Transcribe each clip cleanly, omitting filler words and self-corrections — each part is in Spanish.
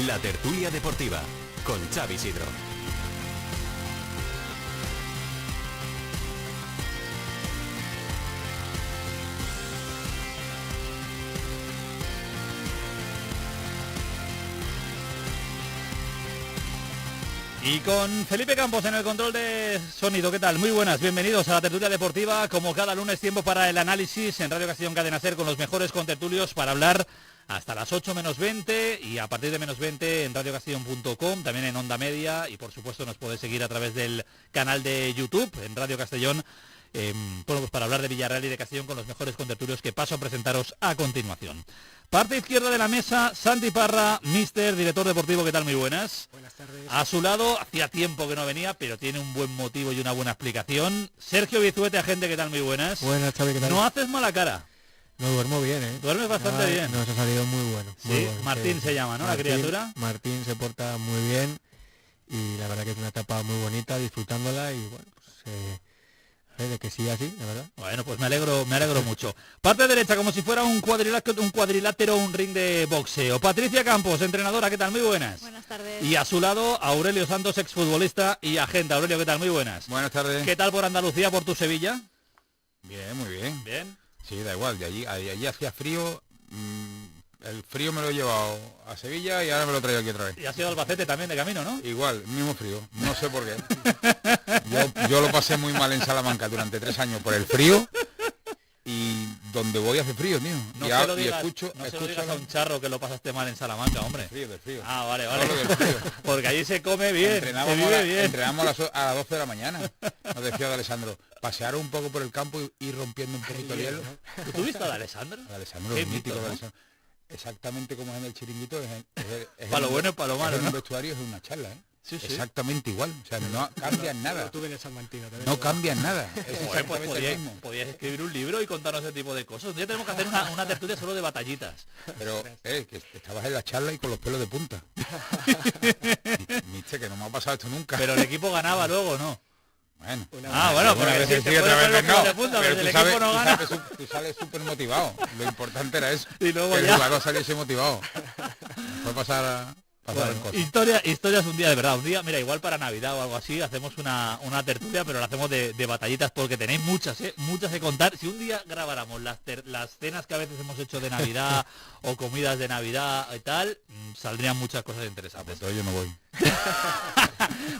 La tertulia deportiva con Xavi Sidro. Y con Felipe Campos en el control de sonido. ¿Qué tal? Muy buenas, bienvenidos a la tertulia deportiva. Como cada lunes, tiempo para el análisis en Radio Castellón Cadena Ser con los mejores contertulios para hablar hasta las 8 menos 20 y a partir de menos 20 en radiocastellón.com, también en Onda Media, y por supuesto nos podéis seguir a través del canal de YouTube en Radio Castellón. Bueno, pues para hablar de Villarreal y de Castellón con los mejores contertulios que paso a presentaros a continuación. Parte izquierda de la mesa, Santi Parra, míster, director deportivo. ¿Qué tal? Muy buenas. Buenas tardes. A su lado, hacía tiempo que no venía, pero tiene un buen motivo y una buena explicación. Sergio Bizuete, agente. ¿Qué tal? Muy buenas. Buenas, Xavi, ¿qué tal? No haces mala cara. No, duermo bien, ¿eh? Duermes bastante bien. Nos ha salido muy bueno. Sí, muy bueno. Martín se llama, ¿no? La criatura. Martín se porta muy bien y la verdad que es una etapa muy bonita, disfrutándola y bueno, pues de que siga así, la verdad. Bueno, pues me alegro mucho. Parte derecha, como si fuera un cuadrilátero, un ring de boxeo. Patricia Campos, entrenadora, ¿qué tal? Muy buenas. Buenas tardes. Y a su lado, Aurelio Santos, exfutbolista y agente. Aurelio, ¿qué tal? Muy buenas. Buenas tardes. ¿Qué tal por Andalucía, por tu Sevilla? Bien, muy bien. Bien. Sí, da igual, de allí hacía frío. El frío me lo he llevado a Sevilla y ahora me lo traigo aquí otra vez. Y ha sido Albacete también de camino, ¿no? Igual, mismo frío, no sé por qué. Yo lo pasé muy mal en Salamanca durante 3 años por el frío y donde voy hace frío, tío. No se lo digas a un charro que lo pasaste mal en Salamanca, hombre. Del frío. Ah, vale. Del frío. Porque allí se come bien, se vive bien. Entrenamos a las 12 de la mañana. Nos decía de Alessandro, pasear un poco por el campo y ir rompiendo un poquito el hielo. ¿Tú viste a Alessandro? Alessandro, el mítico de Alessandro. Exactamente como es en el chiringuito, es para lo bueno y para lo malo, en ¿no? un vestuario es una charla, ¿eh? Sí, sí. Exactamente igual, o sea, no cambian nada. Tuve en el San Martino también. No cambian nada. Es Joder, pues exactamente el mismo. podías escribir un libro y contarnos ese tipo de cosas. Ya tenemos que hacer una tertulia solo de batallitas. Pero, que estabas en la charla y con los pelos de punta. Mister, que no me ha pasado esto nunca. Pero el equipo ganaba luego, ¿no? Bueno, pero vez sí, sí, otra vez no. de punta, Pero el tú equipo no gana. Tú sales súper motivado. Lo importante era eso. Y luego que ya. el jugador saliese motivado. Fue pasar cosas. Historias un día de verdad. Un día, mira, igual para Navidad o algo así, hacemos una tertulia, pero la hacemos de batallitas porque tenéis muchas que contar. Si un día grabáramos las cenas que a veces hemos hecho de Navidad o comidas de Navidad y tal, saldrían muchas cosas interesantes. Pues yo no voy.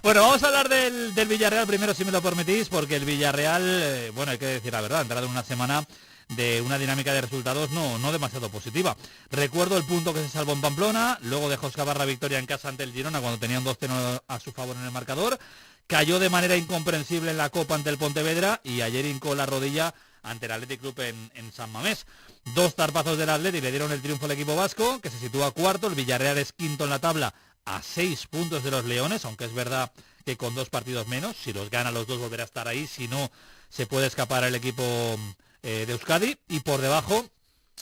Bueno, vamos a hablar del Villarreal primero, si me lo permitís, porque el Villarreal, bueno, hay que decir la verdad, ha entrado en una semana de una dinámica de resultados no demasiado positiva. Recuerdo el punto que se salvó en Pamplona, luego dejó escapar la victoria en casa ante el Girona cuando tenían 2-0 a su favor en el marcador, cayó de manera incomprensible en la Copa ante el Pontevedra y ayer hincó la rodilla ante el Athletic Club en San Mamés. 2 zarpazos del Athletic le dieron el triunfo al equipo vasco, que se sitúa cuarto. El Villarreal es quinto en la tabla a 6 puntos de los Leones, aunque es verdad que con 2 partidos menos. Si los gana los 2 volverá a estar ahí, si no se puede escapar el equipo de Euskadi. Y por debajo,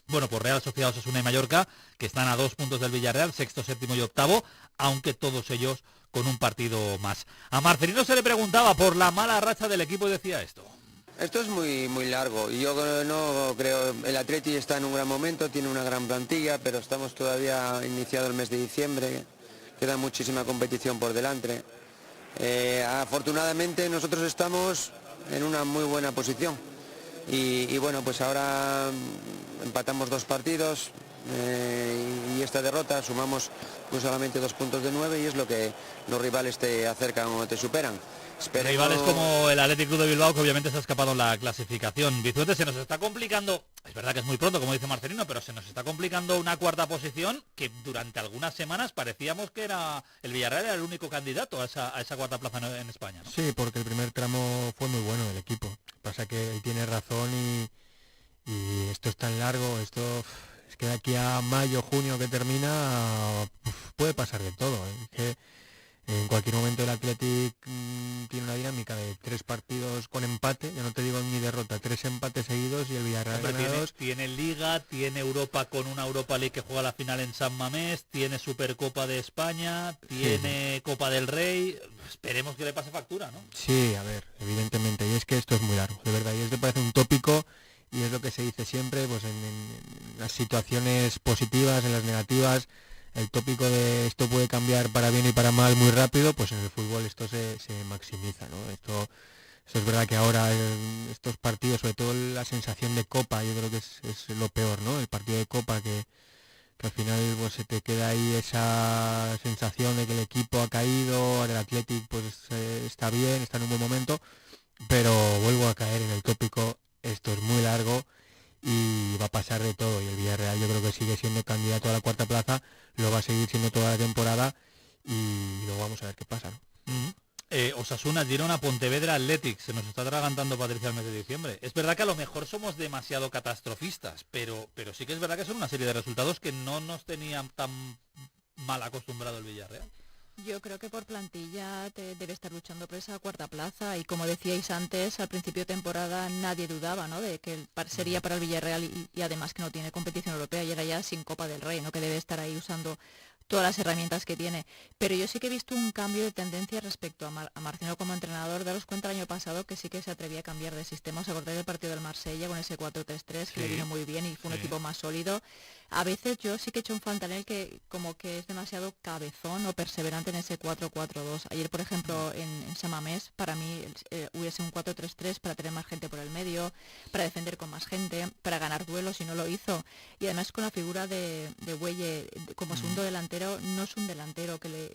bueno, pues Real Sociedad, Osasuna y Mallorca, que están a 2 puntos del Villarreal, sexto, séptimo y octavo, aunque todos ellos con un partido más. A Marcelino se le preguntaba por la mala racha del equipo y decía esto. Esto es muy largo y yo no creo, el Atleti está en un gran momento, tiene una gran plantilla, pero estamos todavía iniciado el mes de diciembre, queda muchísima competición por delante. Afortunadamente nosotros estamos en una muy buena posición y bueno, pues ahora empatamos 2 partidos y esta derrota sumamos pues solamente 2 puntos de 9 y es lo que los rivales te acercan o te superan. Rivales como el Athletic Club de Bilbao, que obviamente se ha escapado en la clasificación. Bizuete, se nos está complicando, es verdad que es muy pronto, como dice Marcelino, pero se nos está complicando una cuarta posición que durante algunas semanas parecíamos que era el Villarreal era el único candidato a esa cuarta plaza en España, ¿no? Sí, porque el primer tramo fue muy bueno del equipo. Pasa que él tiene razón y esto es tan largo, es que de aquí a mayo, junio que termina, puede pasar de todo, ¿eh? Que en cualquier momento el Athletic tiene una dinámica de 3 partidos con empate, ya no te digo ni derrota, 3 empates seguidos y el Villarreal ganados. Tiene Liga, tiene Europa con una Europa League que juega la final en San Mamés, tiene Supercopa de España, tiene Copa del Rey. Esperemos que le pase factura, ¿no? Sí, a ver, evidentemente, y es que esto es muy largo, de verdad, y esto parece un tópico y es lo que se dice siempre, pues en las situaciones positivas, en las negativas, el tópico de esto puede cambiar para bien y para mal muy rápido, pues en el fútbol esto se maximiza, ¿no? Esto es verdad que ahora estos partidos, sobre todo la sensación de Copa, yo creo que es lo peor, ¿no? El partido de Copa que al final pues se te queda ahí esa sensación de que el equipo ha caído, el Athletic pues está bien, está en un buen momento, pero vuelvo a caer en el tópico, esto es muy largo y va a pasar de todo, y el Villarreal yo creo que sigue siendo candidato a la cuarta plaza, lo va a seguir siendo toda la temporada y luego vamos a ver qué pasa, ¿no? Osasuna, Girona, Pontevedra, Athletic. Se nos está atragantando, Patricia, el mes de diciembre. Es verdad que a lo mejor somos demasiado catastrofistas, pero sí que es verdad que son una serie de resultados que no nos tenían tan mal acostumbrado el Villarreal. Yo creo que por plantilla debe estar luchando por esa cuarta plaza y como decíais antes, al principio de temporada nadie dudaba, ¿no?, de que sería para el Villarreal y además que no tiene competición europea y era ya sin Copa del Rey, ¿no?, que debe estar ahí usando todas las herramientas que tiene. Pero yo sí que he visto un cambio de tendencia respecto a Marcelo como entrenador. Daros cuenta el año pasado que sí que se atrevía a cambiar de sistema. ¿Os acordáis del partido del Marsella con ese 4-3-3 que le vino muy bien y fue un equipo más sólido? A veces yo sí que he hecho un falta en él que como que es demasiado cabezón o perseverante en ese 4-4-2. Ayer, por ejemplo, en San Mamés, para mí hubiese un 4-3-3 para tener más gente por el medio, para defender con más gente, para ganar duelos y no lo hizo. Y además con la figura de Güelle como segundo delantero, no es un delantero que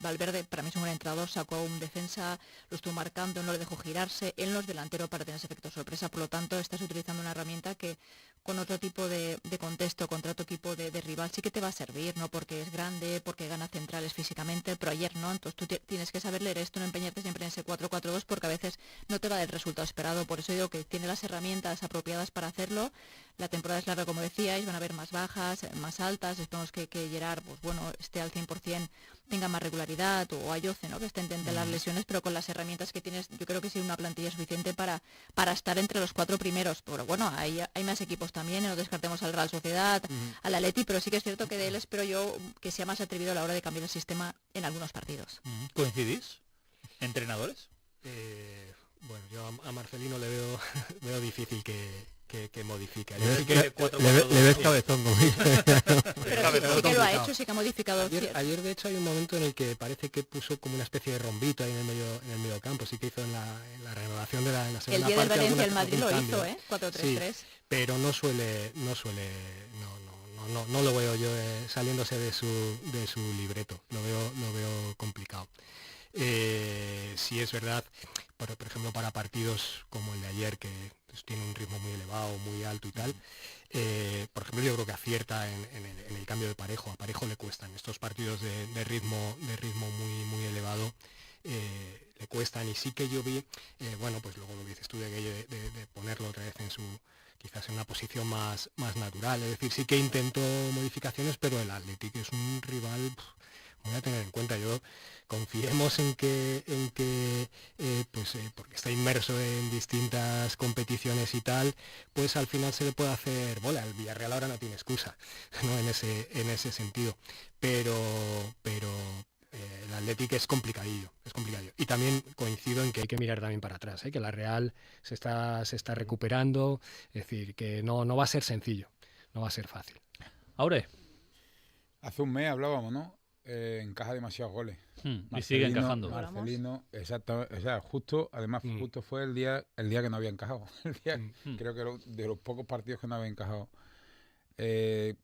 Valverde, para mí es un buen entrenador, sacó un defensa, lo estuvo marcando, no le dejó girarse, él no es delantero para tener ese efecto sorpresa, por lo tanto estás utilizando una herramienta que con otro tipo de contexto, contra otro equipo de rival, sí que te va a servir, ¿no?, porque es grande, porque gana centrales físicamente, pero ayer no, entonces tú tienes que saber leer esto, no empeñarte siempre en ese 4-4-2 porque a veces no te va a dar el resultado esperado, por eso digo que tiene las herramientas apropiadas para hacerlo. La temporada es larga, como decíais, van a haber más bajas, más altas, esperamos que Gerard, pues bueno, esté al 100%, tenga más regularidad, o Ayoce, ¿no?, que esté intentando las lesiones, pero con las herramientas que tienes, yo creo que sí una plantilla suficiente para estar entre los 4 primeros, pero bueno, hay más equipos también, no descartemos al Real Sociedad, al Atleti, pero sí que es cierto que de él espero yo que sea más atrevido a la hora de cambiar el sistema en algunos partidos. ¿Coincidís? ¿Entrenadores? Bueno, yo a Marcelino le veo difícil que modifique. Le ves cabezón conmigo. Pero sí que lo ha hecho, sí que ha modificado. Ayer de hecho hay un momento en el que parece que puso como una especie de rombito ahí en el medio campo, sí que hizo en la renovación de la segunda parte. El día del Valencia, el Madrid lo hizo, 4-3-3. Sí, pero no lo veo yo saliéndose de su libreto, lo veo complicado. Sí es verdad, por ejemplo para partidos como el de ayer que pues, tiene un ritmo muy elevado, muy alto y tal, por ejemplo yo creo que acierta en el cambio de Parejo. A Parejo le cuestan estos partidos de ritmo muy muy elevado, le cuestan, y sí que yo vi, bueno pues luego lo que dices tú de ponerlo otra vez quizás en una posición más natural, es decir, sí que intentó modificaciones, pero el Athletic es un rival muy a tener en cuenta. Yo confiemos en que porque está inmerso en distintas competiciones y tal, pues al final se le puede hacer bola. El Villarreal ahora no tiene excusa, ¿no?, en ese sentido, pero el Athletic es complicadillo. Y también coincido en que hay que mirar también para atrás, que la Real se está recuperando, es decir, que no va a ser sencillo, no va a ser fácil. Aure. Hace un mes hablábamos, ¿no? Encaja demasiados goles. Y sigue encajando. Marcelino, exactamente, o sea, justo fue el día que no había encajado. Creo que de los pocos partidos que no había encajado.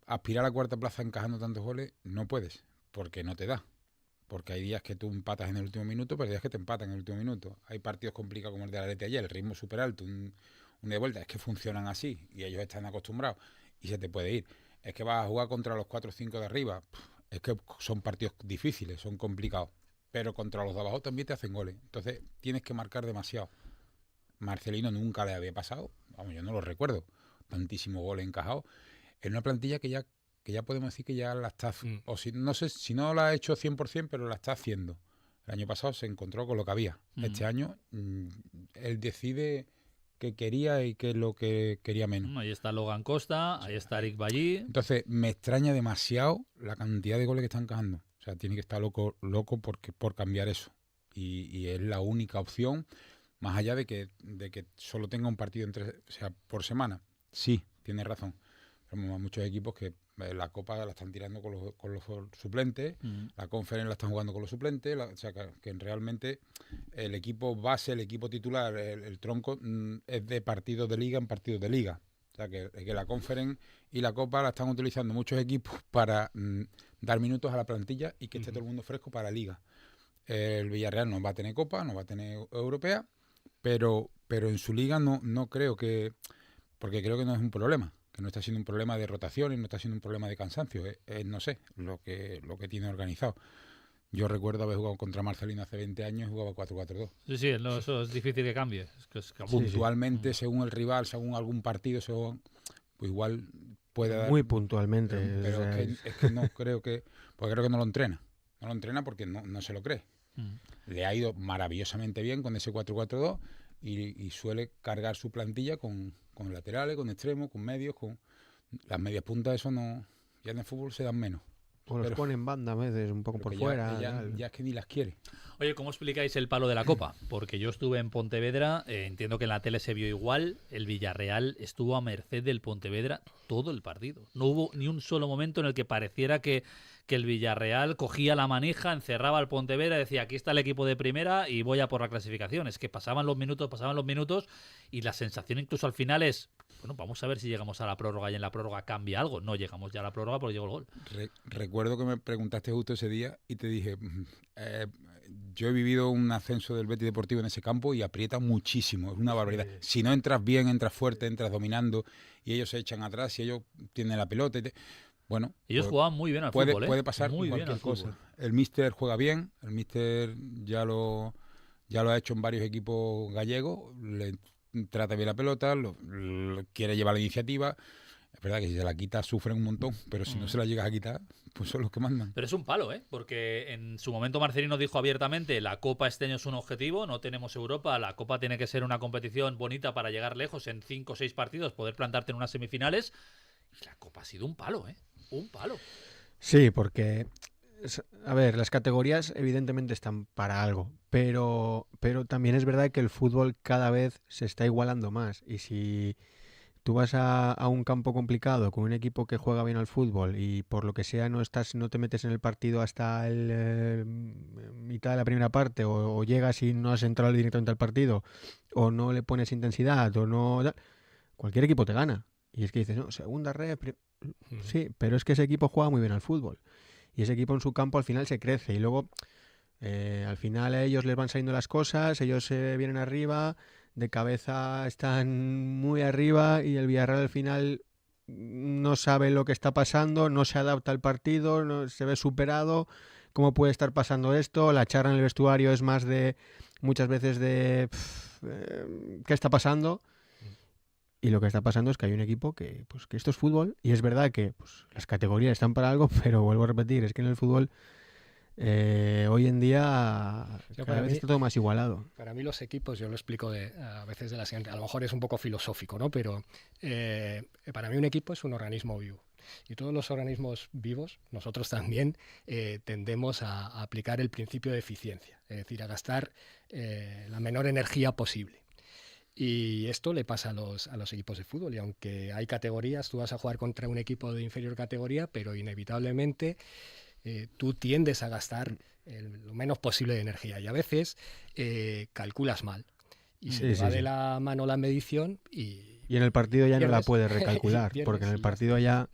Aspirar a la cuarta plaza encajando tantos goles, no puedes, porque no te da. Porque hay días que tú empatas en el último minuto, pero hay días que te empatan en el último minuto. Hay partidos complicados como el de la Atleti ayer, el ritmo súper alto, un de vuelta, es que funcionan así y ellos están acostumbrados y se te puede ir. Es que vas a jugar contra los 4 o 5 de arriba. Es que son partidos difíciles, son complicados, pero contra los de abajo también te hacen goles, entonces tienes que marcar demasiado. Marcelino nunca le había pasado, vamos, yo no lo recuerdo, tantísimos goles encajados en una plantilla que ya podemos decir que ya la está, o si no sé si no la ha hecho 100%, pero la está haciendo. El año pasado se encontró con lo que había. Este año él decide qué quería y qué es lo que quería menos. Ahí está Logan Costa, ahí está Eric Ballí. Entonces me extraña demasiado la cantidad de goles que están encajando. O sea, tiene que estar loco por cambiar eso. Y es la única opción, más allá de que solo tenga un partido por semana. Sí, tiene razón. Pero hay muchos equipos que la Copa la están tirando con los suplentes, la Conference la están jugando con los suplentes, o sea que realmente el equipo base, el equipo titular, el tronco es de partidos de liga en partidos de liga. O sea que la Conference y la Copa la están utilizando muchos equipos para dar minutos a la plantilla y que esté todo el mundo fresco para la liga. El Villarreal no va a tener Copa, no va a tener Europea, pero en su liga no creo que... Porque creo que no es un problema, que no está siendo un problema de rotación y no está siendo un problema de cansancio. No sé, lo que tiene organizado. Yo recuerdo haber jugado contra Marcelino hace 20 años y jugaba 4-4-2. Sí, eso es difícil que cambie. Puntualmente, según el rival, según algún partido, pues igual puede dar... Muy puntualmente. Pero es que no creo que... Porque creo que no lo entrena. No lo entrena porque no se lo cree. Le ha ido maravillosamente bien con ese 4-4-2 y suele cargar su plantilla con laterales, con extremos, con medios, con... Las medias puntas, eso no... Ya en el fútbol se dan menos. O los ponen banda a veces, un poco por fuera. Ya es que ni las quiere. Oye, ¿cómo explicáis el palo de la Copa? Porque yo estuve en Pontevedra, entiendo que en la tele se vio igual, el Villarreal estuvo a merced del Pontevedra todo el partido. No hubo ni un solo momento en el que pareciera que el Villarreal cogía la manija, encerraba al Pontevedra y decía, aquí está el equipo de primera y voy a por la clasificación. Es que pasaban los minutos y la sensación incluso al final es... Bueno, vamos a ver si llegamos a la prórroga y en la prórroga cambia algo. No llegamos ya a la prórroga porque llegó el gol. Recuerdo que me preguntaste justo ese día y te dije, yo he vivido un ascenso del Betis Deportivo en ese campo y aprieta muchísimo, es una barbaridad. Si no entras bien, entras fuerte, entras dominando y ellos se echan atrás y ellos tienen la pelota. Bueno, ellos jugaban muy bien al fútbol. Puede pasar muy cualquier cosa. El míster juega bien, el míster ya lo ha hecho en varios equipos gallegos, trata bien la pelota, quiere llevar la iniciativa. Es verdad que si se la quita sufren un montón, pero si no se la llegas a quitar, pues son los que mandan. Pero es un palo, porque en su momento Marcelino dijo abiertamente, la Copa este año es un objetivo, no tenemos Europa, la Copa tiene que ser una competición bonita para llegar lejos en 5 o 6 partidos, poder plantarte en unas semifinales, y la Copa ha sido un palo, un palo. Sí, porque... A ver, las categorías evidentemente están para algo, pero también es verdad que el fútbol cada vez se está igualando más. Y si tú vas a un campo complicado con un equipo que juega bien al fútbol y por lo que sea no te metes en el partido hasta mitad de la primera parte o llegas y no has entrado directamente al partido o no le pones intensidad o no... Cualquier equipo te gana. Y es que dices, no, segunda red... Sí, pero es que ese equipo juega muy bien al fútbol. Y ese equipo en su campo al final se crece y luego al final a ellos les van saliendo las cosas, ellos vienen arriba, de cabeza están muy arriba y el Villarreal al final no sabe lo que está pasando, no se adapta al partido, no, se ve superado. ¿Cómo puede estar pasando esto? La charla en el vestuario es más de muchas veces de ¿qué está pasando? Y lo que está pasando es que hay un equipo que esto es fútbol y es verdad que las categorías están para algo, pero vuelvo a repetir, es que en el fútbol hoy en día cada vez está todo más igualado. Para mí los equipos, yo lo explico a veces de la siguiente, a lo mejor es un poco filosófico, ¿no? Pero para mí un equipo es un organismo vivo. Y todos los organismos vivos, nosotros también tendemos a aplicar el principio de eficiencia, es decir, a gastar la menor energía posible. Y esto le pasa a los equipos de fútbol. Y aunque hay categorías, tú vas a jugar contra un equipo de inferior categoría, pero inevitablemente tú tiendes a gastar lo menos posible de energía. Y a veces calculas mal. Y se te va de la mano la medición y en el partido ya no la puedes recalcular, porque en el partido ya...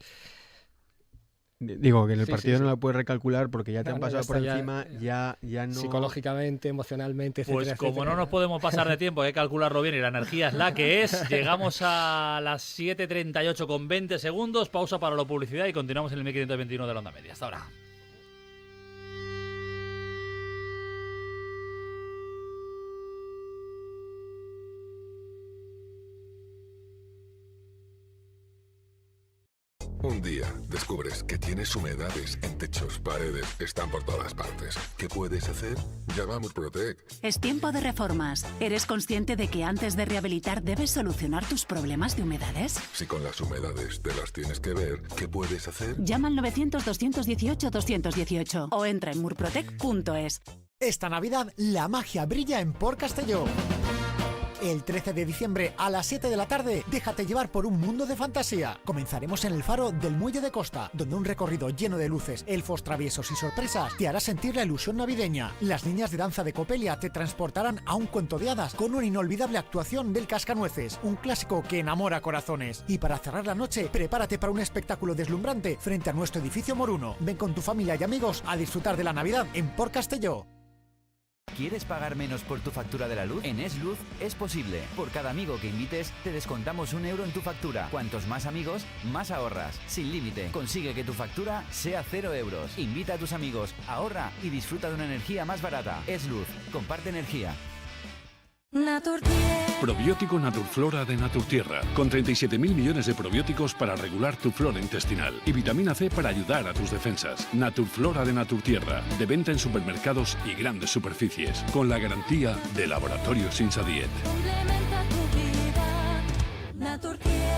Digo que en el partido no la puedes recalcular porque ya te han pasado por encima, ya no... Psicológicamente, emocionalmente, etcétera. Pues como no nos podemos pasar de tiempo, hay que calcularlo bien y la energía es la que es. Llegamos a las 7:38 con 20 segundos, pausa para la publicidad y continuamos en el 1521 de la onda media. Hasta ahora. Un día descubres que tienes humedades en techos, paredes, están por todas partes. ¿Qué puedes hacer? Llama a Murprotec. Es tiempo de reformas. ¿Eres consciente de que antes de rehabilitar debes solucionar tus problemas de humedades? Si con las humedades te las tienes que ver, ¿qué puedes hacer? Llama al 900-218-218 o entra en murprotec.es. Esta Navidad la magia brilla en Port Castelló. El 13 de diciembre a las 7 de la tarde, déjate llevar por un mundo de fantasía. Comenzaremos en el faro del Muelle de Costa, donde un recorrido lleno de luces, elfos traviesos y sorpresas te hará sentir la ilusión navideña. Las niñas de danza de Copelia te transportarán a un cuento de hadas con una inolvidable actuación del Cascanueces, un clásico que enamora corazones. Y para cerrar la noche, prepárate para un espectáculo deslumbrante frente a nuestro edificio Moruno. Ven con tu familia y amigos a disfrutar de la Navidad en Port Castelló. ¿Quieres pagar menos por tu factura de la luz? En Esluz es posible. Por cada amigo que invites, te descontamos €1 en tu factura. Cuantos más amigos, más ahorras. Sin límite. Consigue que tu factura sea €0. Invita a tus amigos, ahorra y disfruta de una energía más barata. Esluz. Comparte energía. Probiótico Naturflora de Naturtierra, con 37.000 millones de probióticos para regular tu flora intestinal y vitamina C para ayudar a tus defensas. Naturflora de Naturtierra, de venta en supermercados y grandes superficies, con la garantía de Laboratorios Insadiet. Complementa tu vida, Naturtierra.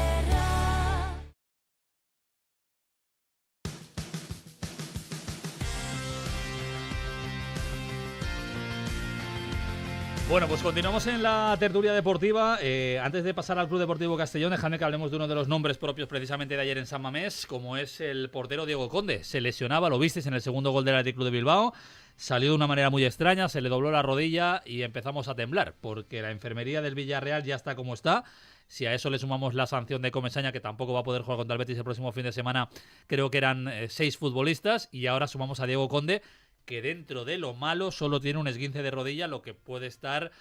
Bueno, pues continuamos en la tertulia deportiva. Antes de pasar al Club Deportivo Castellón, dejadme que hablemos de uno de los nombres propios precisamente de ayer en San Mamés, como es el portero Diego Conde. Se lesionaba, lo visteis en el segundo gol del Athletic Club de Bilbao. Salió de una manera muy extraña, se le dobló la rodilla y empezamos a temblar, porque la enfermería del Villarreal ya está como está. Si a eso le sumamos la sanción de Comesaña, que tampoco va a poder jugar contra el Betis el próximo fin de semana, creo que eran 6 futbolistas, y ahora sumamos a Diego Conde, que dentro de lo malo solo tiene un esguince de rodilla, lo que puede estar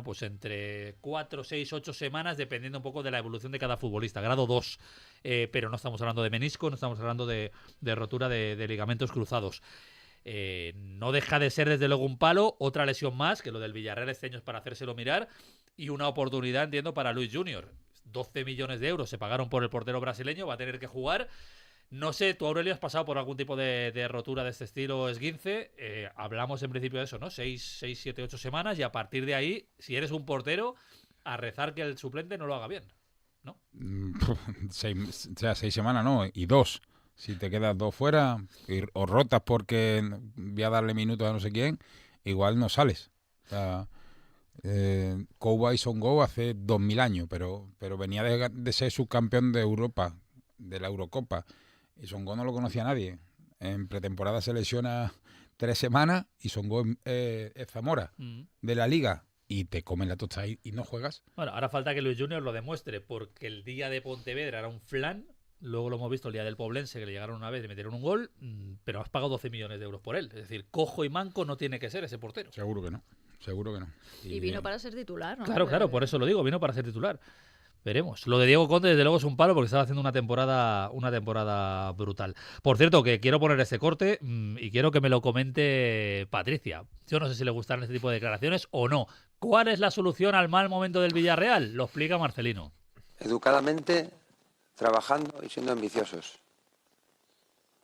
pues entre 4, 6, 8 semanas, dependiendo un poco de la evolución de cada futbolista. Grado 2, pero no estamos hablando de menisco, no estamos hablando de rotura de ligamentos cruzados. No deja de ser desde luego un palo, otra lesión más, que lo del Villarreal este año es para hacérselo mirar, y una oportunidad, entiendo, para Luis Junior. 12 millones de euros se pagaron por el portero brasileño, va a tener que jugar. No sé, tú, Aurelio, has pasado por algún tipo de rotura de este estilo esguince. Hablamos en principio de eso, ¿no? 6, 7, 8 semanas, y a partir de ahí, si eres un portero, a rezar que el suplente no lo haga bien, ¿no? 6 semanas no, y 2. Si te quedas 2 fuera o rotas porque voy a darle minutos a no sé quién, igual no sales. O sea, Couba y Songo hace 2000 años, pero venía de ser subcampeón de Europa, de la Eurocopa. Y Songo no lo conocía nadie. En pretemporada se lesiona 3 semanas y Songo es Zamora de la Liga. Y te comen la tosta y no juegas. Bueno, ahora falta que Luis Junior lo demuestre, porque el día de Pontevedra era un flan. Luego lo hemos visto el día del Poblense, que le llegaron una vez y metieron un gol, pero has pagado 12 millones de euros por él. Es decir, cojo y manco no tiene que ser ese portero. Seguro que no. Y vino para ser titular, ¿no? Claro, por eso lo digo, vino para ser titular. Veremos. Lo de Diego Conde, desde luego, es un palo, porque estaba haciendo una temporada brutal. Por cierto, que quiero poner este corte y quiero que me lo comente Patricia. Yo no sé si le gustan este tipo de declaraciones o no. ¿Cuál es la solución al mal momento del Villarreal? Lo explica Marcelino. Educadamente, trabajando y siendo ambiciosos.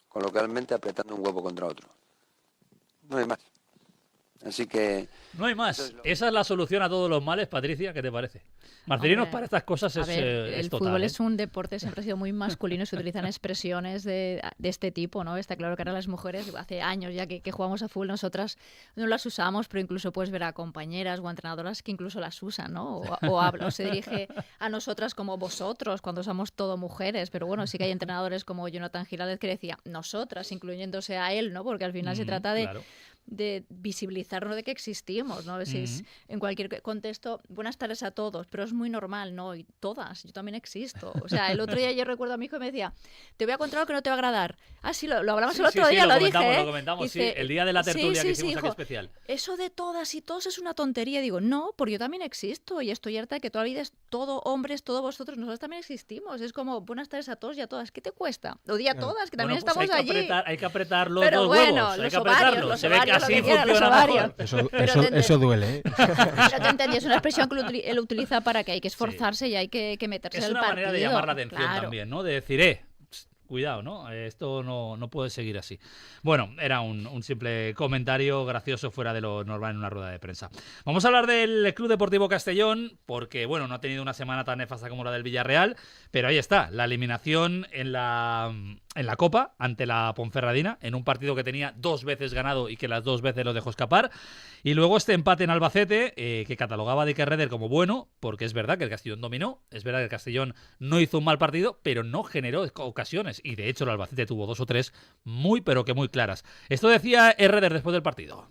Coloquialmente, apretando un huevo contra otro. No hay más. Así que... No hay más. Esa es la solución a todos los males, Patricia, ¿qué te parece? Marcelino, para estas cosas es el total, fútbol es un deporte, siempre ha sido muy masculino, se utilizan expresiones de este tipo, ¿no? Está claro que ahora las mujeres, hace años ya que jugamos a fútbol, nosotras no las usamos, pero incluso puedes ver a compañeras o a entrenadoras que incluso las usan, ¿no? O se dirige a nosotras como vosotros, cuando somos todo mujeres, pero bueno, sí que hay entrenadores como Jonathan Giraldez que decía nosotras, incluyéndose a él, ¿no? Porque al final se trata de visibilizarnos de que existimos, ¿no? En cualquier contexto, buenas tardes a todos, pero es muy normal, ¿no? Y todas, yo también existo. O sea, el otro día yo recuerdo a mi hijo y me decía, te voy a contar algo que no te va a agradar. Ah, sí, lo hablamos el otro día, lo dije. Lo comentamos, dice, el día de la tertulia que hicimos aquí especial. Eso de todas y todos es una tontería. Digo, no, porque yo también existo y estoy harta de que toda la vida es todo hombres, todos vosotros, nosotros también existimos. Es como, buenas tardes a todos y a todas. ¿Qué te cuesta? O día a todas, que también estamos allí. Hay que apretar los pero dos bueno, huevos. Hay que apretarlos. Se ve que así funciona mejor. Eso duele, ¿eh? Pero te entendí, es una expresión que él utiliza para que hay que esforzarse y hay que meterse en el partido. Es una manera de llamar la atención también, ¿no? De decir, cuidado, ¿no? Esto no puede seguir así. Bueno, era un simple comentario gracioso fuera de lo normal en una rueda de prensa. Vamos a hablar del Club Deportivo Castellón, porque, bueno, no ha tenido una semana tan nefasta como la del Villarreal, pero ahí está, la eliminación en la en la Copa ante la Ponferradina, en un partido que tenía 2 veces ganado y que las 2 veces lo dejó escapar. Y luego este empate en Albacete, que catalogaba a Dicker Reder como bueno, porque es verdad que el Castellón dominó, es verdad que el Castellón no hizo un mal partido, pero no generó ocasiones. Y de hecho el Albacete tuvo 2 o 3 muy, pero que muy claras. Esto decía Reder después del partido.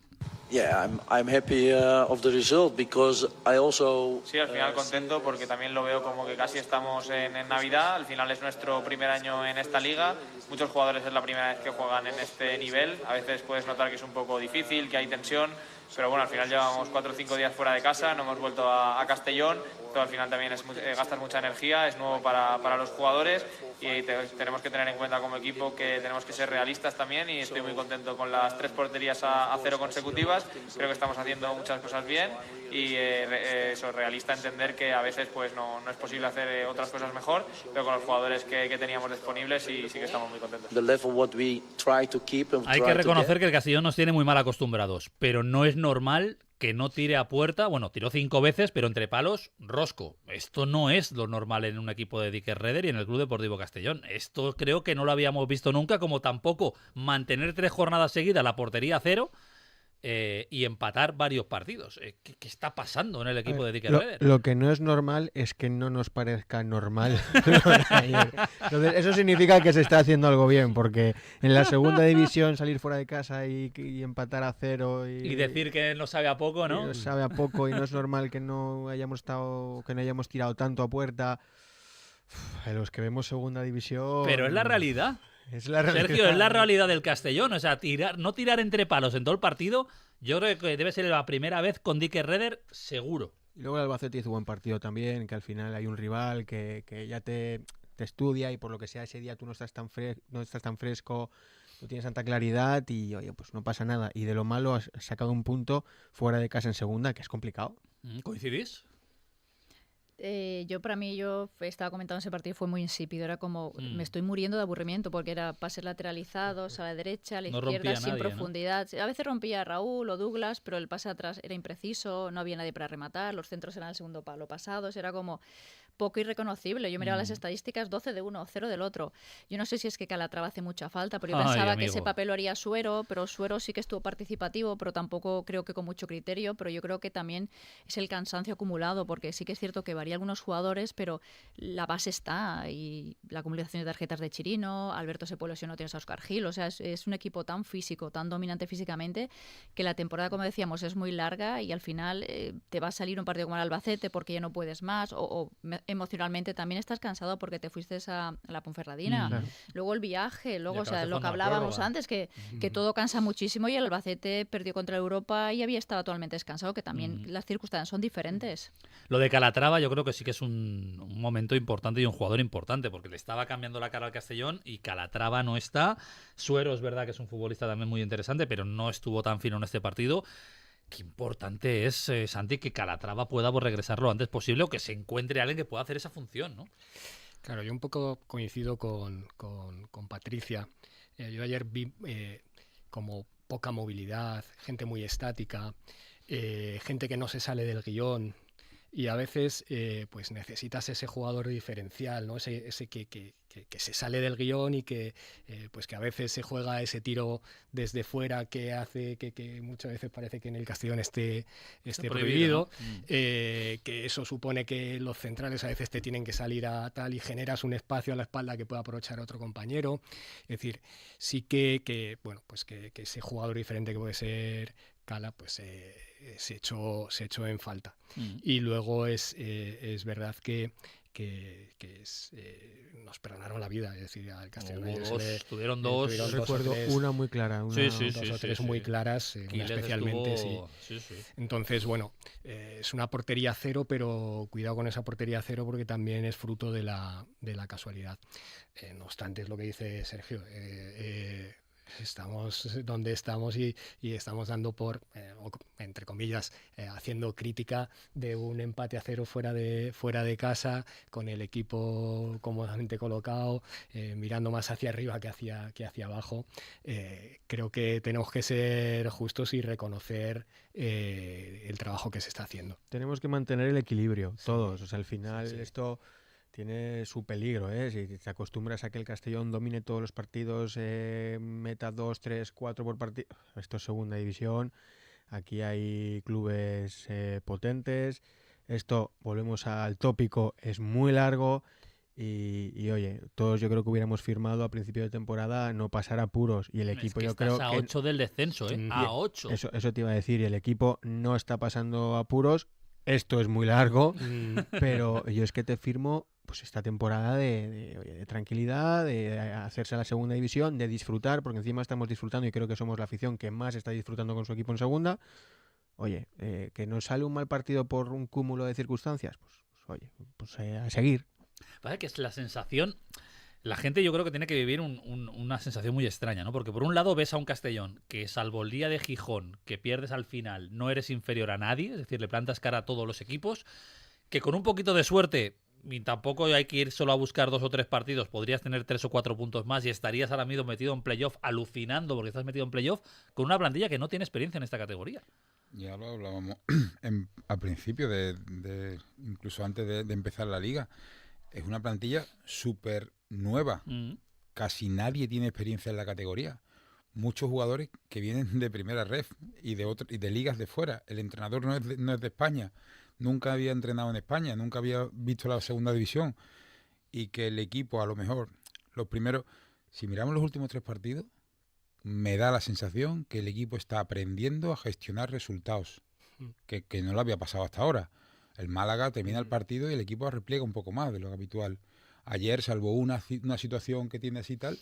Yeah, I'm happy of the result because I also. Sí, al final contento porque también lo veo como que casi estamos en Navidad. Al final es nuestro primer año en esta liga. Muchos jugadores es la primera vez que juegan en este nivel. A veces puedes notar que es un poco difícil, que hay tensión. Pero bueno, al final llevamos 4 o 5 días fuera de casa, no hemos vuelto a Castellón. Todo al final también gastas mucha energía, es nuevo para los jugadores y tenemos que tener en cuenta como equipo que tenemos que ser realistas también y estoy muy contento con las 3 porterías a 0 consecutivas. Creo que estamos haciendo muchas cosas bien y eso, realista, entender que a veces pues no es posible hacer otras cosas mejor, pero con los jugadores que teníamos disponibles sí que estamos muy contentos. Hay que reconocer que el Castellón nos tiene muy mal acostumbrados, pero no es normal que no tire a puerta. Bueno, tiró 5 veces, pero entre palos, rosco. Esto no es lo normal en un equipo de Dicker Reder y en el Club Deportivo Castellón. Esto creo que no lo habíamos visto nunca, como tampoco mantener 3 jornadas seguidas la portería a 0 y empatar varios partidos. ¿Qué está pasando en el equipo de Dicker Reder? Lo que no es normal es que no nos parezca normal. Entonces, eso significa que se está haciendo algo bien, porque en la segunda división salir fuera de casa y empatar a 0 y decir que nos sabe a poco, ¿no? Nos sabe a poco y no es normal que no hayamos tirado tanto a puerta. Los que vemos segunda división. Pero es la realidad. Es la realidad. Sergio, es la realidad del Castellón. O sea, no tirar entre palos en todo el partido, yo creo que debe ser la primera vez con Dicker Reder, seguro. Y luego el Albacete hizo buen partido también, que al final hay un rival que ya te estudia y por lo que sea ese día tú no estás tan fresco, no tienes tanta claridad y oye, pues no pasa nada. Y de lo malo has sacado un punto fuera de casa en segunda, que es complicado. ¿Coincidís? Yo estaba comentando ese partido, fue muy insípido, era como me estoy muriendo de aburrimiento porque era pases lateralizados a la derecha, a la izquierda, sin profundidad. A veces rompía Raúl o Douglas, pero el pase atrás era impreciso, no había nadie para rematar, los centros eran el segundo palo pasados, era como poco irreconocible. Yo miraba las estadísticas, 12 de uno, 0 del otro. Yo no sé si es que Calatrava hace mucha falta, pero yo pensaba que ese papel lo haría Suero, pero Suero sí que estuvo participativo, pero tampoco creo que con mucho criterio, pero yo creo que también es el cansancio acumulado, porque sí que es cierto que varía algunos jugadores, pero la base está, y la acumulación de tarjetas de Chirino, Alberto Sepuelo si no tienes a Óscar Gil, o sea, es un equipo tan físico, tan dominante físicamente, que la temporada, como decíamos, es muy larga y al final te va a salir un partido como el Albacete porque ya no puedes más, o emocionalmente también estás cansado porque te fuiste a la Ponferradina. Claro. Luego el viaje, luego, o sea, lo que hablábamos antes, que todo cansa muchísimo y el Albacete perdió contra el Europa y había estado totalmente descansado, que también las circunstancias son diferentes. Lo de Calatrava yo creo que sí que es un momento importante y un jugador importante, porque le estaba cambiando la cara al Castellón y Calatrava no está. Suero es verdad que es un futbolista también muy interesante, pero no estuvo tan fino en este partido. Qué importante es, Santi, que Calatrava pueda regresar lo antes posible o que se encuentre alguien que pueda hacer esa función, ¿no? Claro, yo un poco coincido con Patricia. Yo ayer vi como poca movilidad, gente muy estática, gente que no se sale del guión. Y a veces pues necesitas ese jugador diferencial, ¿no? Ese que se sale del guión y que pues que a veces se juega ese tiro desde fuera que hace que muchas veces parece que en el Castellón esté prohibido, ¿no? Que eso supone que los centrales a veces te tienen que salir a tal y generas un espacio a la espalda que pueda aprovechar a otro compañero. Es decir, sí que bueno, pues que ese jugador diferente que puede ser Cala, pues se echó en falta. Y luego es verdad que nos perdonaron la vida, es decir, al Castellón tuvieron dos. Recuerdo una muy clara, dos o tres muy claras, una especialmente. Sí. Entonces, bueno, es una portería 0, pero cuidado con esa portería 0 porque también es fruto de la casualidad. No obstante, es lo que dice Sergio. Estamos donde estamos y estamos dando por, entre comillas, haciendo crítica de un empate a 0 fuera de casa, con el equipo cómodamente colocado, mirando más hacia arriba que hacia abajo. Creo que tenemos que ser justos y reconocer el trabajo que se está haciendo. Tenemos que mantener el equilibrio, todos. O sea, al final esto tiene su peligro, ¿eh? Si te acostumbras a que el Castellón domine todos los partidos, meta 2, 3, 4 por partido, esto es segunda división, aquí hay clubes potentes, esto, volvemos al tópico, es muy largo y oye, todos yo creo que hubiéramos firmado a principio de temporada no pasar apuros y el equipo yo creo a que 8 del descenso, ¿eh? A 8. Eso te iba a decir, y el equipo no está pasando apuros. Esto es muy largo, pero yo es que te firmo pues esta temporada de tranquilidad, de hacerse a la segunda división, de disfrutar, porque encima estamos disfrutando y creo que somos la afición que más está disfrutando con su equipo en segunda. Oye, que nos sale un mal partido por un cúmulo de circunstancias, pues a seguir. Pasa que es la sensación... La gente yo creo que tiene que vivir una sensación muy extraña, ¿no? Porque por un lado ves a un Castellón que, salvo el día de Gijón, que pierdes al final, no eres inferior a nadie, es decir, le plantas cara a todos los equipos, que con un poquito de suerte, y tampoco hay que ir solo a buscar 2 o 3 partidos, podrías tener 3 o 4 puntos más y estarías ahora mismo metido en playoff, alucinando porque estás metido en playoff, con una plantilla que no tiene experiencia en esta categoría. Ya lo hablábamos al principio, incluso antes de empezar la liga. Es una plantilla súper nueva. Casi nadie tiene experiencia en la categoría. Muchos jugadores que vienen de primera ref y de ligas de fuera. El entrenador no es de España. Nunca había entrenado en España. Nunca había visto la segunda división. Y que el equipo, a lo mejor, los primeros... Si miramos los últimos 3 partidos, me da la sensación que el equipo está aprendiendo a gestionar resultados. Que no lo había pasado hasta ahora. El Málaga termina el partido y el equipo repliega un poco más de lo habitual. Ayer, salvo una situación que tiene así tal,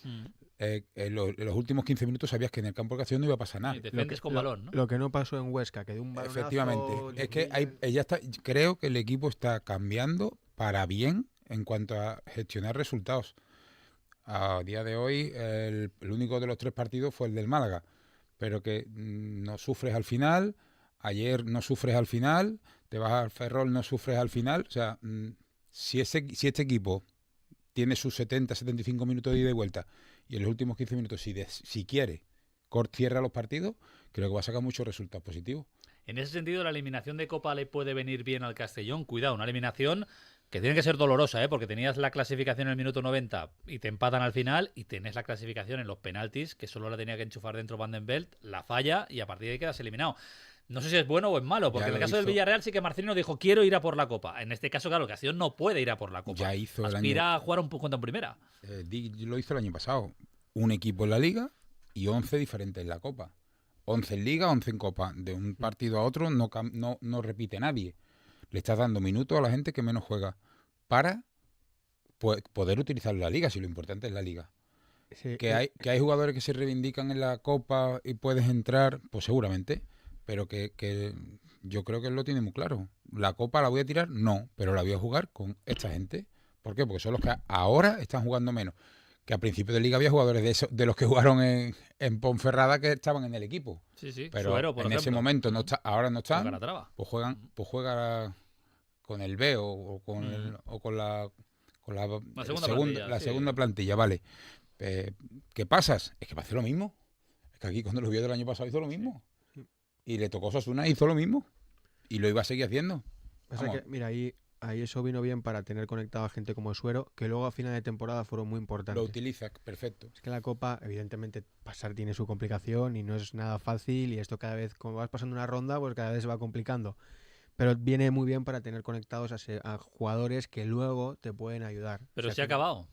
en los últimos 15 minutos sabías que en el campo de Castellón no iba a pasar nada. Y defiendes con balón, ¿no? Lo que no pasó en Huesca, que de un balonazo... Efectivamente. Es que ya está, creo que el equipo está cambiando para bien en cuanto a gestionar resultados. A día de hoy, el único de los 3 partidos fue el del Málaga. Pero que no sufres al final... Ayer no sufres al final, te vas al Ferrol, no sufres al final. O sea, si este equipo tiene sus 70, 75 minutos de ida y vuelta y en los últimos 15 minutos, si quiere, cierra los partidos, creo que va a sacar muchos resultados positivos. En ese sentido, la eliminación de Copa le puede venir bien al Castellón. Cuidado, una eliminación que tiene que ser dolorosa, porque tenías la clasificación en el minuto 90 y te empatan al final, y tenés la clasificación en los penaltis, que solo la tenía que enchufar dentro Van den Belt, la falla y a partir de ahí quedas eliminado. No sé si es bueno o es malo, porque en el caso del Villarreal sí que Marcelino dijo, quiero ir a por la Copa. En este caso, claro, el Castellón no puede ir a por la Copa. Ya hizo Aspira a jugar un poco en primera. Lo hizo el año pasado. Un equipo en la Liga y 11 diferentes en la Copa. 11 en Liga, 11 en Copa. De un partido a otro no repite nadie. Le estás dando minutos a la gente que menos juega para poder utilizar la Liga, si lo importante es la Liga. Sí, que hay jugadores que se reivindican en la Copa y puedes entrar, pues seguramente... Pero que yo creo que él lo tiene muy claro. ¿La Copa la voy a tirar? No, pero la voy a jugar con esta gente. ¿Por qué? Porque son los que ahora están jugando menos. Que a principio de liga había jugadores de los que jugaron en Ponferrada que estaban en el equipo. Sí. Pero Suero, por ejemplo. Ese momento ahora no están. Pues juegan. Pues juega con el B o con la segunda plantilla, vale. ¿Qué pasas? Es que va a hacer lo mismo. Es que aquí cuando lo vio del año pasado hizo lo mismo. Y le tocó Osasuna y hizo lo mismo. Y lo iba a seguir haciendo. Pasa que, mira, ahí eso vino bien para tener conectado a gente como Suero, que luego a final de temporada fueron muy importantes. Lo utiliza, perfecto. Es que la Copa, evidentemente, pasar tiene su complicación y no es nada fácil. Y esto cada vez, como vas pasando una ronda, pues cada vez se va complicando. Pero viene muy bien para tener conectados a jugadores que luego te pueden ayudar. Pero se ha acabado.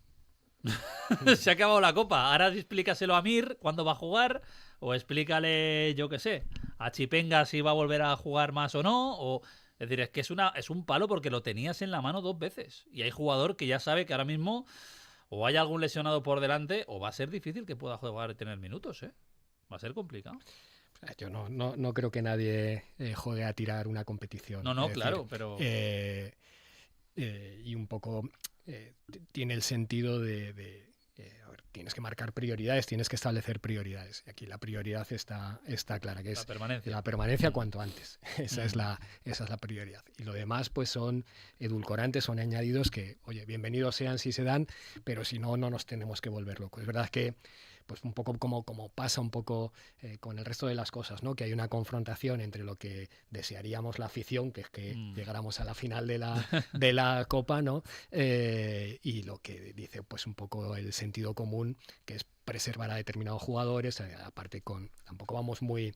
Se ha acabado la Copa. Ahora explícaselo a Mir cuándo va a jugar, o explícale, yo qué sé, a Chipenga si va a volver a jugar más o no. Es decir, es que es un palo porque lo tenías en la mano 2 veces. Y hay jugador que ya sabe que ahora mismo o hay algún lesionado por delante o va a ser difícil que pueda jugar y tener minutos. Va a ser complicado. Yo no creo que nadie juegue a tirar una competición. No, claro, pero... y un poco tiene el sentido de a ver, tienes que marcar prioridades, tienes que establecer prioridades. Y aquí la prioridad está clara, que es la permanencia cuanto antes. Esa es la prioridad. Y lo demás pues son edulcorantes, son añadidos que, oye, bienvenidos sean si se dan, pero si no, no nos tenemos que volver locos. Es verdad que pues un poco como pasa un poco con el resto de las cosas, ¿no? Que hay una confrontación entre lo que desearíamos la afición, que es que llegáramos a la final de la Copa, ¿no? Y lo que dice pues un poco el sentido común, que es preservar a determinados jugadores, aparte tampoco vamos muy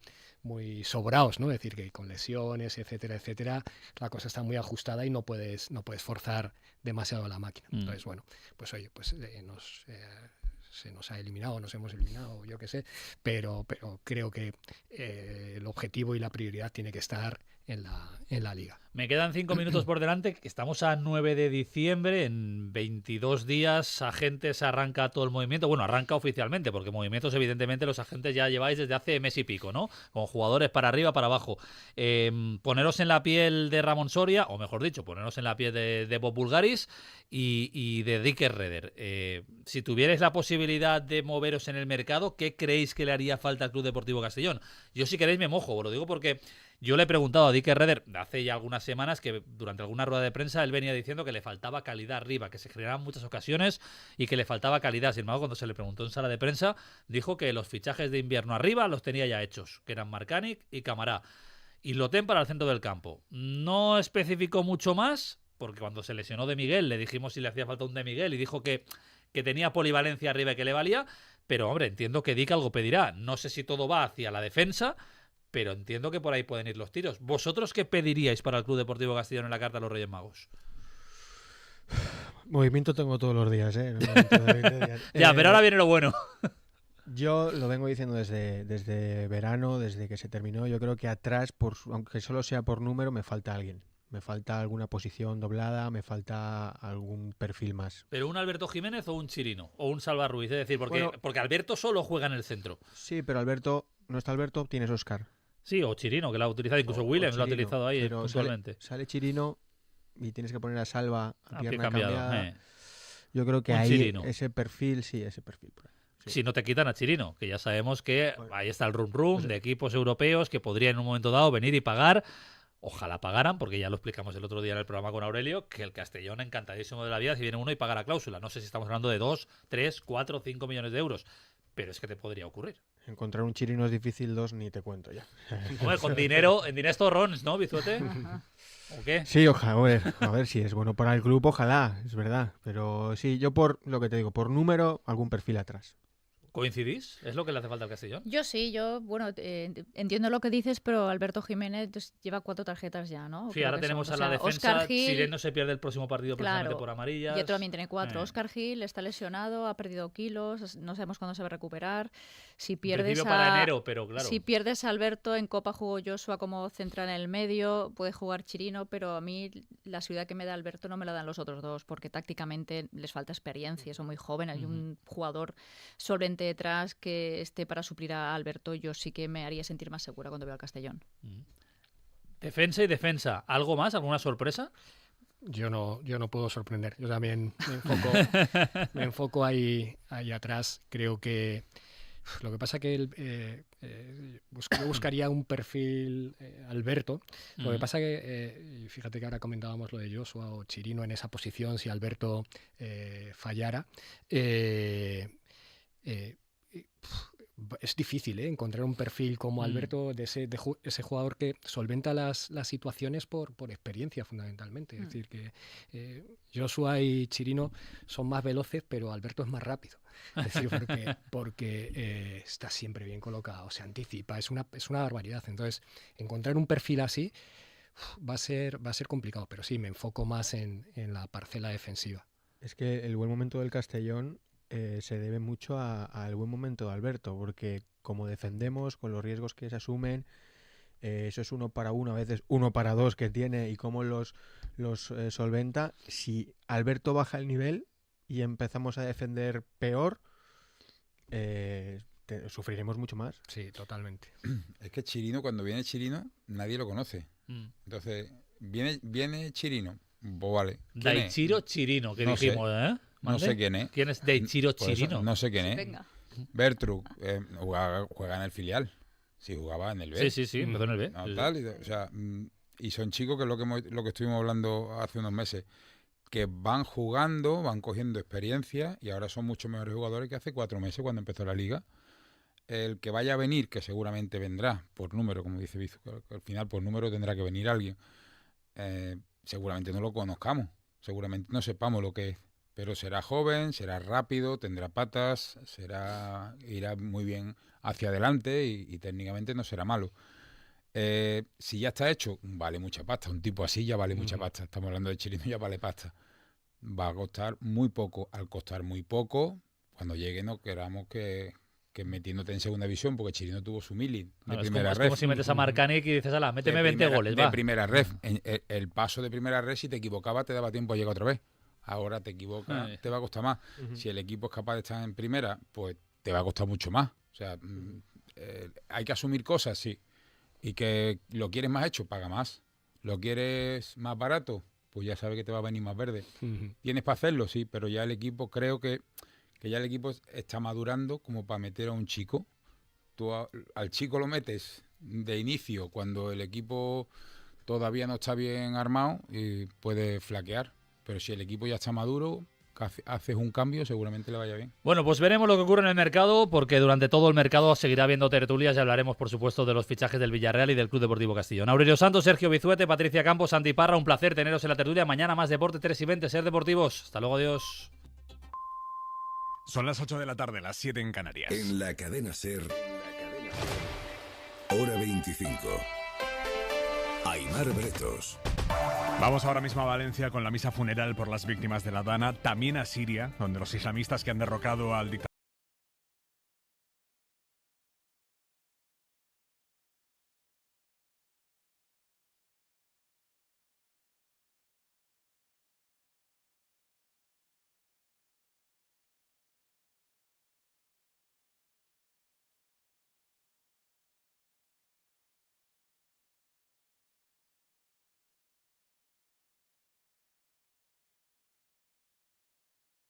sobrados, ¿no? Es decir, que con lesiones, etcétera, la cosa está muy ajustada y no puedes forzar demasiado la máquina. Entonces, bueno, pues oye, pues se nos ha eliminado, nos hemos eliminado, yo qué sé, pero creo que el objetivo y la prioridad tiene que estar en la Liga. Me quedan 5 minutos por delante, estamos a 9 de diciembre, en 22 días agentes arranca todo el movimiento, bueno, arranca oficialmente, porque movimientos evidentemente los agentes ya lleváis desde hace mes y pico, ¿no? Con jugadores para arriba, para abajo. Poneros en la piel de Ramón Soria, o mejor dicho, poneros en la piel de Bob Bulgaris y de Dick Reder. Si tuvierais la posibilidad de moveros en el mercado, ¿qué creéis que le haría falta al Club Deportivo Castellón? Yo, si queréis, me mojo, os lo digo porque yo le he preguntado a Dick Reder hace ya algunas semanas que durante alguna rueda de prensa él venía diciendo que le faltaba calidad arriba, que se generaban muchas ocasiones y que le faltaba calidad. Sin embargo, cuando se le preguntó en sala de prensa, dijo que los fichajes de invierno arriba los tenía ya hechos, que eran Marcanic y Camará. Y Lotén para el centro del campo. No especificó mucho más, porque cuando se lesionó De Miguel le dijimos si le hacía falta un De Miguel y dijo que tenía polivalencia arriba y que le valía, pero hombre, entiendo que Dick algo pedirá. No sé si todo va hacia la defensa, pero entiendo que por ahí pueden ir los tiros. ¿Vosotros qué pediríais para el Club Deportivo Castellón en la carta a los Reyes Magos? Movimiento tengo todos los días, ¿eh? Ya, pero ahora viene lo bueno. Yo lo vengo diciendo desde verano, desde que se terminó. Yo creo que atrás, aunque solo sea por número, me falta alguien. Me falta alguna posición doblada, me falta algún perfil más. ¿Pero un Alberto Jiménez o un Chirino? ¿O un Salva Ruiz? Es decir, porque Alberto solo juega en el centro. Sí, pero no está Alberto, tienes Óscar. Sí, o Chirino, que lo ha utilizado, incluso Williams lo ha utilizado ahí puntualmente. Sale Chirino y tienes que poner a Salva a pierna cambiado, cambiada. Yo creo que ahí Chirino. Ese perfil por ahí. Sí. Si no te quitan a Chirino, que ya sabemos que ahí está el rum de equipos europeos que podrían en un momento dado venir y pagar. Ojalá pagaran, porque ya lo explicamos el otro día en el programa con Aurelio, que el Castellón encantadísimo de la vida si viene uno y paga la cláusula. No sé si estamos hablando de 2, 3, 4, 5 millones de euros, pero es que te podría ocurrir. Encontrar un Chirino es difícil, 2 ni te cuento ya. Hombre, con dinero, en dinero estos rons, ¿no, Bizuete? ¿O qué? Sí, ojalá, a ver si es bueno para el club, ojalá, es verdad. Pero sí, yo por lo que te digo, por número, algún perfil atrás. ¿Coincidís? ¿Es lo que le hace falta al Castellón? Yo sí, entiendo lo que dices, pero Alberto Jiménez lleva 4 tarjetas ya, ¿no? Sí, ahora tenemos a la defensa. Sireno se pierde el próximo partido precisamente por amarillas. Y otro también tiene 4. Óscar Gil está lesionado, ha perdido kilos, no sabemos cuándo se va a recuperar. Si pierdes para enero, pero claro. Si pierdes a Alberto, en Copa jugó Joshua como central en el medio, puede jugar Chirino, pero a mí la seguridad que me da Alberto no me la dan los otros dos, porque tácticamente les falta experiencia, son muy jóvenes. Hay un jugador solvente detrás que esté para suplir a Alberto. Yo sí que me haría sentir más segura cuando veo al Castellón. Defensa y defensa. ¿Algo más? ¿Alguna sorpresa? Yo no puedo sorprender. Yo también me enfoco ahí atrás. Creo que lo que pasa que yo buscaría un perfil Alberto. Lo que pasa que, fíjate que ahora comentábamos lo de Joshua o Chirino en esa posición, si Alberto fallara. Es difícil encontrar un perfil como Alberto de ese jugador que solventa las situaciones por experiencia fundamentalmente. Es decir, que Joshua y Chirino son más veloces, pero Alberto es más rápido. Es decir, porque está siempre bien colocado, se anticipa, es una barbaridad. Entonces, encontrar un perfil así va a ser complicado, pero sí, me enfoco más en la parcela defensiva. Es que el buen momento del Castellón se debe mucho al buen momento de Alberto, porque como defendemos, con los riesgos que se asumen, eso es 1 para 1, a veces 1 para 2 que tiene y cómo los solventa. Si Alberto baja el nivel y empezamos a defender peor, sufriremos mucho más. Sí, totalmente. Es que Chirino, cuando viene Chirino, nadie lo conoce. Entonces, viene Chirino, pues vale. Daichiro Chirino, que no dijimos, sé. No sé quién es. ¿Quién es Daichiro Chirino? No sé quién es. Venga. Bertruk juega en el filial. Sí, jugaba en el B. Sí, empezó en el B. No, tal, y son chicos que es lo que estuvimos hablando hace unos meses. que van jugando, van cogiendo experiencia y ahora son mucho mejores jugadores que hace 4 meses cuando empezó la liga. El que vaya a venir, que seguramente vendrá por número, como dice Bizu, que al final por número tendrá que venir alguien, seguramente no lo conozcamos, seguramente no sepamos lo que es, pero será joven, será rápido, tendrá patas, irá muy bien hacia adelante y técnicamente no será malo. Si ya está hecho, vale mucha pasta. Un tipo así ya vale mucha pasta. Estamos hablando de Chirino, ya vale pasta. Va a costar muy poco. Al costar muy poco, cuando llegue no queramos que metiéndote en segunda división, porque Chirino tuvo su mili de primera red. Es como si metes a Marcanic y dices, ala, méteme 20 goles, va. De primera red. El paso de primera red, si te equivocabas, te daba tiempo a llegar otra vez. Ahora te equivocas, te va a costar más. Si el equipo es capaz de estar en primera, pues te va a costar mucho más. O sea, hay que asumir cosas, sí. Y que lo quieres más hecho, paga más. Lo quieres más barato, pues ya sabes que te va a venir más verde. ¿Tienes para hacerlo? Sí, pero ya el equipo, creo que ya el equipo está madurando como para meter a un chico. Tú al chico lo metes de inicio cuando el equipo todavía no está bien armado y puede flaquear. Pero si el equipo ya está maduro, haces un cambio, seguramente le vaya bien. Bueno, pues veremos lo que ocurre en el mercado, porque durante todo el mercado seguirá habiendo tertulias y hablaremos, por supuesto, de los fichajes del Villarreal y del Club Deportivo Castellón. Aurelio Santos, Sergio Bizuete, Patricia Campos, Santi Parra, un placer teneros en la tertulia. Mañana más deporte, 3:20, Ser Deportivos. Hasta luego, adiós. Son las 8 de la tarde, las 7 en Canarias. En la cadena Ser, hora 25. Aimar Bretos. Vamos ahora mismo a Valencia con la misa funeral por las víctimas de la Dana, también a Siria, donde los islamistas que han derrocado al dictador